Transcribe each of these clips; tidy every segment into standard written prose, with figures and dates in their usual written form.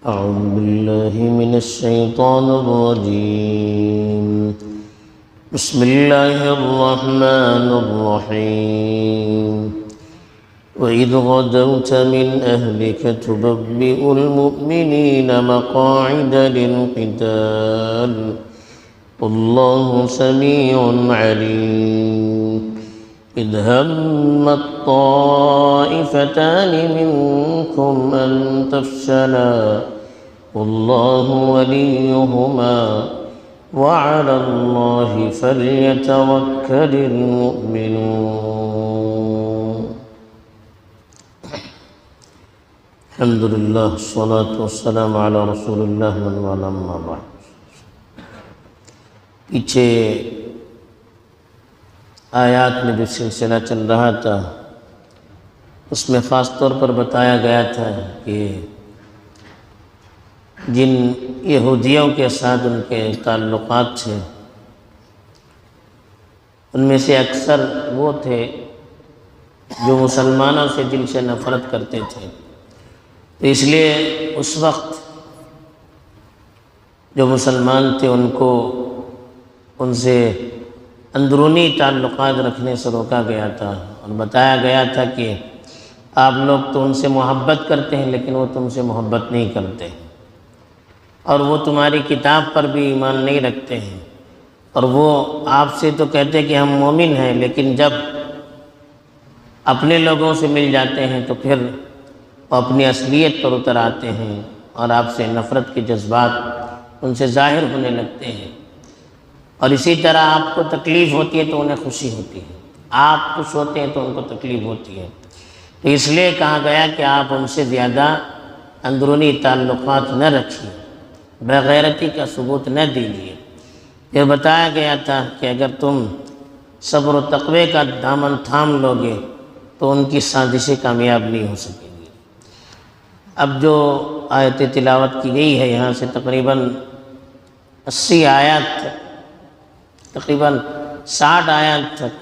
أعوذ بالله من الشيطان الرجيم. بسم الله الرحمن الرحيم. وإذ غدوت من أهلك تبوئ المؤمنين مقاعد للقتال والله سميع عليم. إذ همت طائفتان منكم أن تفشلا والله وليهما وعلى الله فليتوكل المؤمنون. الحمد لله والصلاة والسلام على رسول الله من والاه أما بعد. پیچھے آیات میں جو سلسلہ چل رہا تھا اس میں خاص طور پر بتایا گیا تھا کہ جن یہودیوں کے ساتھ ان کے تعلقات تھے ان میں سے اکثر وہ تھے جو مسلمانوں سے دل سے نفرت کرتے تھے، تو اس لیے اس وقت جو مسلمان تھے ان کو ان سے اندرونی تعلقات رکھنے سے روکا گیا تھا اور بتایا گیا تھا کہ آپ لوگ تو ان سے محبت کرتے ہیں لیکن وہ تم سے محبت نہیں کرتے، اور وہ تمہاری کتاب پر بھی ایمان نہیں رکھتے ہیں، اور وہ آپ سے تو کہتے کہ ہم مومن ہیں لیکن جب اپنے لوگوں سے مل جاتے ہیں تو پھر وہ اپنی اصلیت پر اتر آتے ہیں اور آپ سے نفرت کے جذبات ان سے ظاہر ہونے لگتے ہیں، اور اسی طرح آپ کو تکلیف ہوتی ہے تو انہیں خوشی ہوتی ہے، آپ خوش ہوتے ہیں تو ان کو تکلیف ہوتی ہے، تو اس لیے کہا گیا کہ آپ ان سے زیادہ اندرونی تعلقات نہ رکھیے، بغیرتی کا ثبوت نہ دیجیے۔ یہ بتایا گیا تھا کہ اگر تم صبر و تقوی کا دامن تھام لوگے تو ان کی سازشیں کامیاب نہیں ہو سکیں گی۔ اب جو آیت تلاوت کی گئی ہے یہاں سے تقریباً 80 آیات تک، تقریباً 60 آیات تک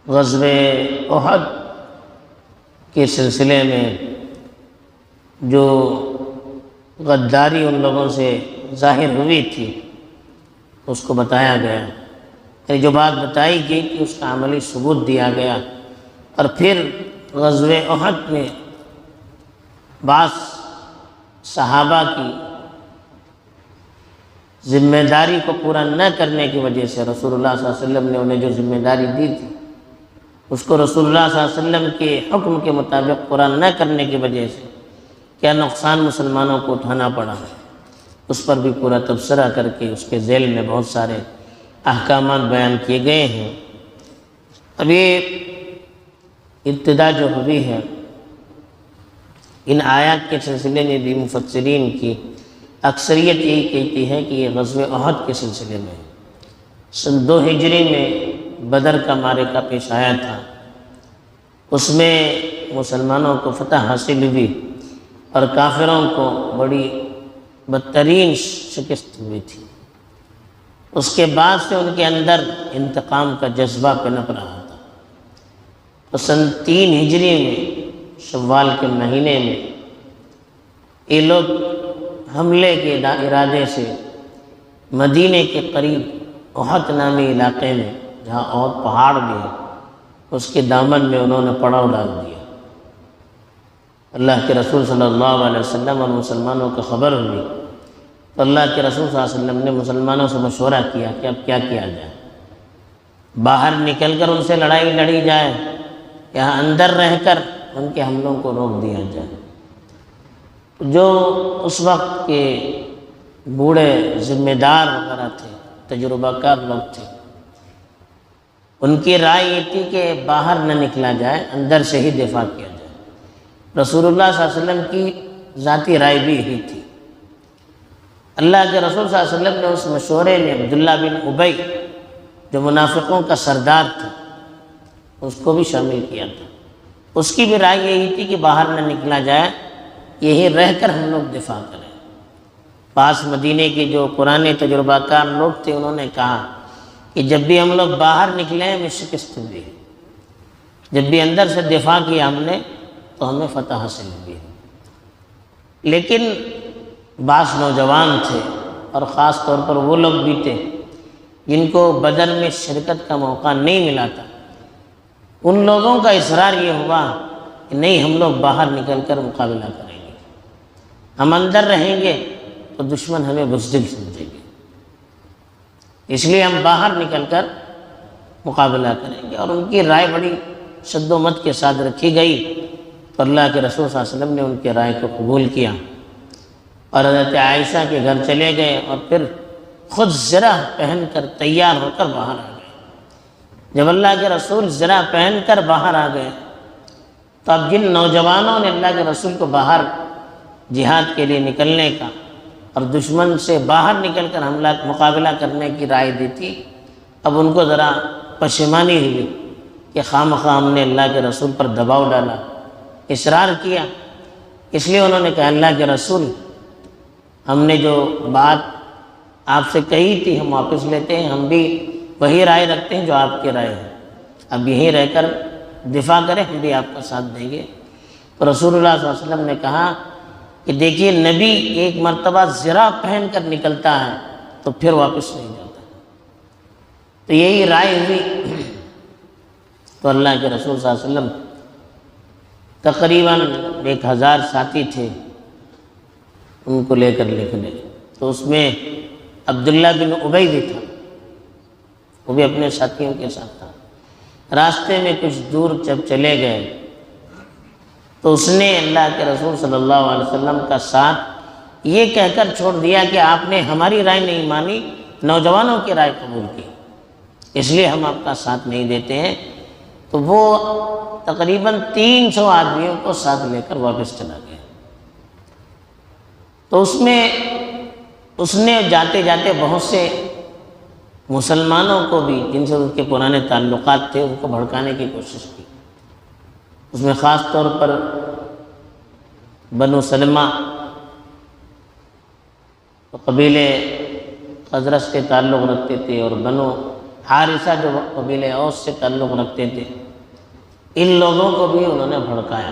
غزوہ احد کے سلسلے میں جو غداری ان لوگوں سے ظاہر ہوئی تھی اس کو بتایا گیا، یعنی جو بات بتائی گئی کہ اس کا عملی ثبوت دیا گیا، اور پھر غزوہ احد میں بعض صحابہ کی ذمہ داری کو پورا نہ کرنے کی وجہ سے رسول اللہ صلی اللہ علیہ وسلم نے انہیں جو ذمہ داری دی تھی اس کو رسول اللہ صلی اللہ علیہ وسلم کے حکم کے مطابق پورا نہ کرنے کی وجہ سے کیا نقصان مسلمانوں کو اٹھانا پڑا، اس پر بھی پورا تبصرہ کر کے اس کے ذیل میں بہت سارے احکامات بیان کیے گئے ہیں۔ اب یہ ابتدا جو ہوئی ہے ان آیات کے سلسلے میں بھی مفسرین کی اکثریت یہی کہتی ہے کہ یہ غزوہ احد کے سلسلے میں سن 2 ہجری میں بدر کا معرکہ پیش آیا تھا، اس میں مسلمانوں کو فتح حاصل ہوئی اور کافروں کو بڑی بدترین شکست ہوئی تھی۔ اس کے بعد سے ان کے اندر انتقام کا جذبہ پنپ رہا تھا، تو سن 3 ہجری میں شوال کے مہینے میں یہ لوگ حملے کے ارادے سے مدینے کے قریب احد نامی علاقے میں جہاں احد پہاڑ بھی ہے اس کے دامن میں انہوں نے پڑاؤ ڈال دیا۔ اللہ کے رسول صلی اللہ علیہ وسلم اور مسلمانوں کو خبر ہوئی تو اللہ کے رسول صلی اللہ علیہ وسلم نے مسلمانوں سے مشورہ کیا کہ اب کیا کیا جائے، باہر نکل کر ان سے لڑائی لڑی جائے یا اندر رہ کر ان کے حملوں کو روک دیا جائے۔ جو اس وقت کے بوڑھے ذمہ دار وغیرہ تھے، تجربہ کار لوگ تھے، ان کی رائے یہ تھی کہ باہر نہ نکلا جائے، اندر سے ہی دفاع کیا جائے۔ رسول اللہ صلی اللہ علیہ وسلم کی ذاتی رائے بھی یہی تھی۔ اللہ کے رسول صلی اللہ علیہ وسلم نے اس مشورے میں عبداللہ بن ابی جو منافقوں کا سردار تھا اس کو بھی شامل کیا تھا، اس کی بھی رائے یہی تھی کہ باہر نہ نکلا جائے، یہی رہ کر ہم لوگ دفاع کریں۔ پاس مدینے کے جو پرانے تجربہ کار لوگ تھے انہوں نے کہا کہ جب بھی ہم لوگ باہر نکلے ہمیں شکست ہوئی، جب بھی اندر سے دفاع کیا ہم نے تو ہمیں فتح حاصل ہوگی۔ لیکن بعض نوجوان تھے اور خاص طور پر وہ لوگ بھی تھے جن کو بدر میں شرکت کا موقع نہیں ملا تھا، ان لوگوں کا اصرار یہ ہوا کہ نہیں، ہم لوگ باہر نکل کر مقابلہ کریں گے، ہم اندر رہیں گے تو دشمن ہمیں بزدل سمجھیں گے، اس لیے ہم باہر نکل کر مقابلہ کریں گے۔ اور ان کی رائے بڑی شد و مت کے ساتھ رکھی گئی، تو اللہ کے رسول صلی اللہ علیہ وسلم نے ان کے رائے کو قبول کیا اور حضرت عائشہ کے گھر چلے گئے اور پھر خود زرہ پہن کر تیار ہو کر باہر آ گئے۔ جب اللہ کے رسول زرہ پہن کر باہر آ گئے تو اب جن نوجوانوں نے اللہ کے رسول کو باہر جہاد کے لیے نکلنے کا اور دشمن سے باہر نکل کر حملہ مقابلہ کرنے کی رائے دی تھی، اب ان کو ذرا پشیمانی ہوئی کہ خواہ ہم نے اللہ کے رسول پر دباؤ ڈالا، اصرار کیا۔ اس لیے انہوں نے کہا اللہ کے رسول، ہم نے جو بات آپ سے کہی تھی ہم واپس لیتے ہیں، ہم بھی وہی رائے رکھتے ہیں جو آپ کی رائے ہے، اب یہیں رہ کر دفاع کریں، ہم بھی آپ کا ساتھ دیں گے۔ تو رسول اللہ صلی اللہ علیہ وسلم نے کہا کہ دیکھیے، نبی ایک مرتبہ زرہ پہن کر نکلتا ہے تو پھر واپس نہیں جاتا، تو یہی رائے ہوئی۔ تو اللہ کے رسول صلی اللہ علیہ وسلم تقریباً 1000 ساتھی تھے، ان کو لے کر نکلے، تو اس میں عبداللہ بن ابی بھی تھا، وہ بھی اپنے ساتھیوں کے ساتھ تھا۔ راستے میں کچھ دور جب چلے گئے تو اس نے اللہ کے رسول صلی اللہ علیہ وسلم کا ساتھ یہ کہہ کر چھوڑ دیا کہ آپ نے ہماری رائے نہیں مانی، نوجوانوں کی رائے قبول کی، اس لیے ہم آپ کا ساتھ نہیں دیتے ہیں۔ تو وہ تقریباً 300 آدمیوں کو ساتھ لے کر واپس چلا گیا۔ تو اس نے جاتے جاتے بہت سے مسلمانوں کو بھی جن سے ان کے پرانے تعلقات تھے ان کو بھڑکانے کی کوشش کی۔ اس میں خاص طور پر بنو سلمہ قبیلے خزرج سے تعلق رکھتے تھے اور بنو حارثہ جو قبیلے اوس سے تعلق رکھتے تھے، ان لوگوں کو بھی انہوں نے بھڑکایا۔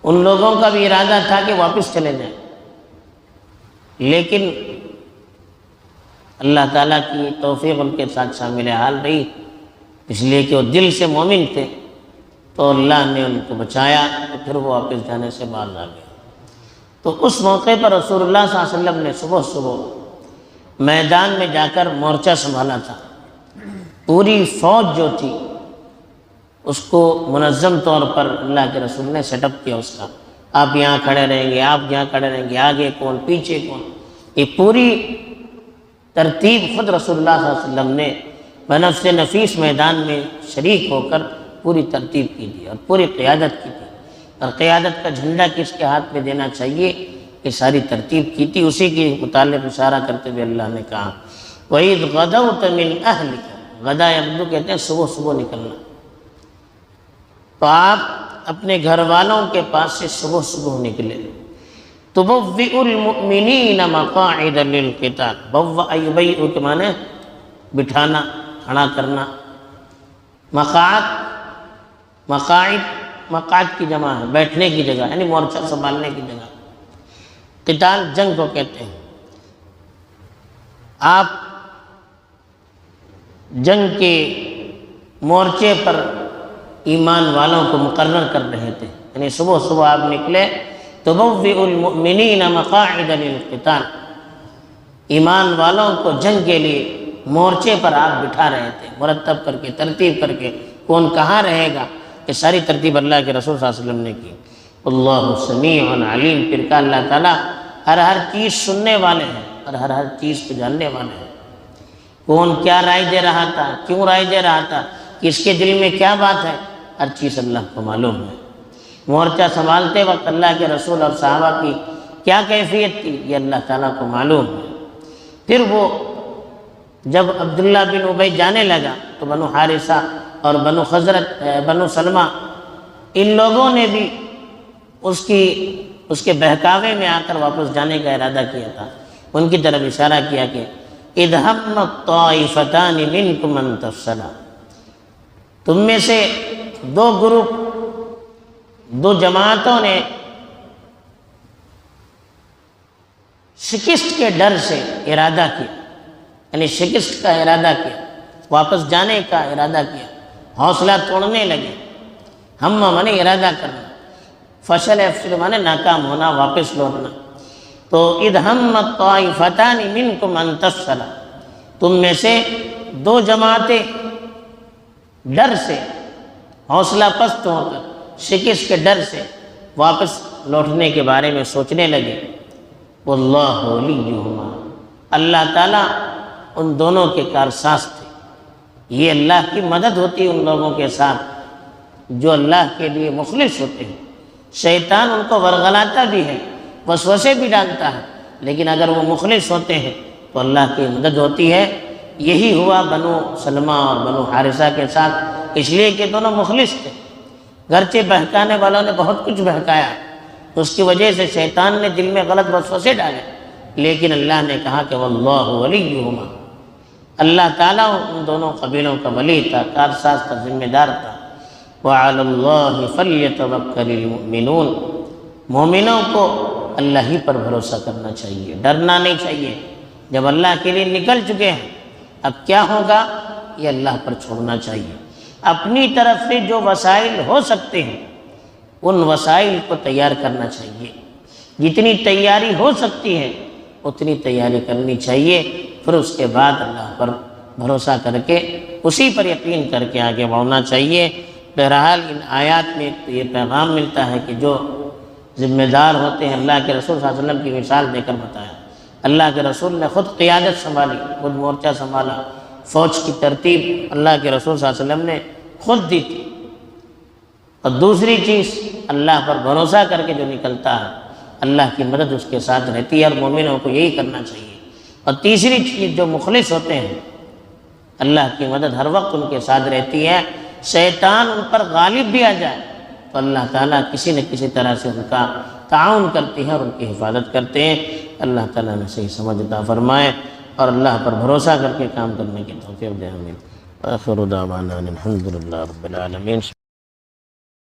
ان لوگوں کا بھی ارادہ تھا کہ واپس چلے جائیں، لیکن اللہ تعالیٰ کی توفیق ان کے ساتھ شامل حال رہی، اس لیے کہ وہ دل سے مومن تھے، تو اللہ نے ان کو بچایا، تو پھر وہ واپس جانے سے باز آ گئے۔ تو اس موقع پر رسول اللہ صلی اللہ علیہ وسلم نے صبح صبح میدان میں جا کر مورچہ سنبھالا تھا۔ پوری فوج جو تھی اس کو منظم طور پر اللہ کے رسول نے سیٹ اپ کیا اس کا، آپ یہاں کھڑے رہیں گے، آپ یہاں کھڑے رہیں گے، آگے کون پیچھے کون، یہ پوری ترتیب خود رسول اللہ صلی اللہ علیہ وسلم نے بنفس نفیس میدان میں شریک ہو کر پوری ترتیب کی تھی اور پوری قیادت کی تھی، اور قیادت کا جھنڈا کس کے ہاتھ میں دینا چاہیے یہ ساری ترتیب کی تھی۔ اسی کے متعلق اشارہ کرتے ہوئے اللہ نے کہا وَإِذْ غَدَوْتَ مِنْ أَهْلِكَ، غدا یغدو کہتے ہیں صبح صبح نکلنا، تو آپ اپنے گھر والوں کے پاس سے صبح صبح نکلے۔ تُبَوِّئُ الْمُؤْمِنِينَ مَقَاعِدَ لِلْقِتَالِ، بَوَّأَ یُبَیِّئُ کے معنی بٹھانا، کھڑا کرنا، مقاعد کی جمع ہے، بیٹھنے کی جگہ، یعنی مورچہ سنبھالنے کی جگہ۔ قتال جنگ کو کہتے ہیں۔ آپ جنگ کے مورچے پر ایمان والوں کو مقرر کر رہے تھے، یعنی صبح صبح آپ نکلے۔ تُبَوِّئُ الْمُؤْمِنِينَ مَقَاعِدَ لِلْقِتَالِ، ایمان والوں کو جنگ کے لیے مورچے پر آپ بٹھا رہے تھے، مرتب کر کے، ترتیب کر کے، کون کہاں رہے گا، یہ ساری ترتیب اللہ کے رسول صلی اللہ علیہ وسلم نے کی۔ اللہ سمیع علیم، پھر کہا اللہ تعالیٰ ہر چیز سننے والے ہیں اور ہر چیز کو جاننے والے ہیں۔ کون کیا رائے دے رہا تھا، کیوں رائے دے رہا تھا، کس کے دل میں کیا بات ہے، ہر چیز اللہ کو معلوم ہے۔ مورچہ سنبھالتے وقت اللہ کے رسول اور صحابہ کی کیا کیفیت تھی یہ اللہ تعالیٰ کو معلوم ہے۔ پھر وہ جب عبداللہ بن ابی جانے لگا تو بنو حارثہ اور بنو سلمہ ان لوگوں نے بھی اس کے بہکاوے میں آ کر واپس جانے کا ارادہ کیا تھا۔ ان کی طرف اشارہ کیا کہ اِذْ هَمَّتْ طَائِفَتَانِ مِنْكُمْ أَنْ تَفْشَلَا، تم میں سے دو گروپ دو جماعتوں نے شکست کے ڈر سے ارادہ کیا، یعنی شکست کا ارادہ کیا، واپس جانے کا ارادہ کیا، حوصلہ توڑنے لگے۔ ہم مانے ارادہ کرنا، فشل افشل مانے ناکام ہونا، واپس لوٹنا۔ تو اذ ہمت طائفتان منکم ان تفشلا، تم میں سے دو جماعتیں ڈر سے، حوصلہ پست ہو کر، شکست کے ڈر سے واپس لوٹنے کے بارے میں سوچنے لگے۔ واللہ ولیہما، اللہ تعالیٰ ان دونوں کے کارساز تھے۔ یہ اللہ کی مدد ہوتی ہے ان لوگوں کے ساتھ جو اللہ کے لیے مخلص ہوتے ہیں۔ شیطان ان کو ورغلاتا بھی ہے، وسوسے بھی ڈالتا ہے، لیکن اگر وہ مخلص ہوتے ہیں تو اللہ کی مدد ہوتی ہے۔ یہی ہوا بنو سلمہ اور بنو حارثہ کے ساتھ، اس لیے کہ دونوں مخلص تھے۔ گرچہ بہکانے والوں نے بہت کچھ بہکایا، اس کی وجہ سے شیطان نے دل میں غلط وسوسے ڈالے، لیکن اللہ نے کہا کہ واللہ ولیہما، اللہ تعالیٰ ان دونوں قبیلوں کا ولی تھا، کارساز تھا، ذمہ دار تھا۔ وعلی اللہ فلیتوکل المؤمنون، مومنوں کو اللہ ہی پر بھروسہ کرنا چاہیے، ڈرنا نہیں چاہیے۔ جب اللہ کے لیے نکل چکے ہیں، اب کیا ہوگا یہ اللہ پر چھوڑنا چاہیے۔ اپنی طرف سے جو وسائل ہو سکتے ہیں ان وسائل کو تیار کرنا چاہیے، جتنی تیاری ہو سکتی ہے اتنی تیاری کرنی چاہیے، پھر اس کے بعد اللہ پر بھروسہ کر کے اسی پر یقین کر کے آگے بڑھنا چاہیے۔ بہرحال ان آیات میں یہ پیغام ملتا ہے کہ جو ذمہ دار ہوتے ہیں، اللہ کے رسول صلی اللہ علیہ وسلم کی مثال دے کر بتایا۔ اللہ کے رسول نے خود قیادت سنبھالی، خود مورچہ سنبھالا، فوج کی ترتیب اللہ کے رسول صلی اللہ علیہ وسلم نے خود دی تھی۔ اور دوسری چیز، اللہ پر بھروسہ کر کے جو نکلتا ہے اللہ کی مدد اس کے ساتھ رہتی ہے، اور مومنوں کو یہی کرنا چاہیے۔ اور تیسری چیز، جو مخلص ہوتے ہیں اللہ کی مدد ہر وقت ان کے ساتھ رہتی ہے۔ شیطان ان پر غالب بھی آ جائے تو اللہ تعالیٰ کسی نہ کسی طرح سے ان کا تعاون کرتی ہے اور ان کی حفاظت کرتے ہیں۔ اللہ تعالیٰ نے صحیح سمجھ عطا فرمائے اور اللہ پر بھروسہ کر کے کام کرنے کی توفیق دے۔ آمین۔ آخر دعوانا الحمد للہ رب العالمین۔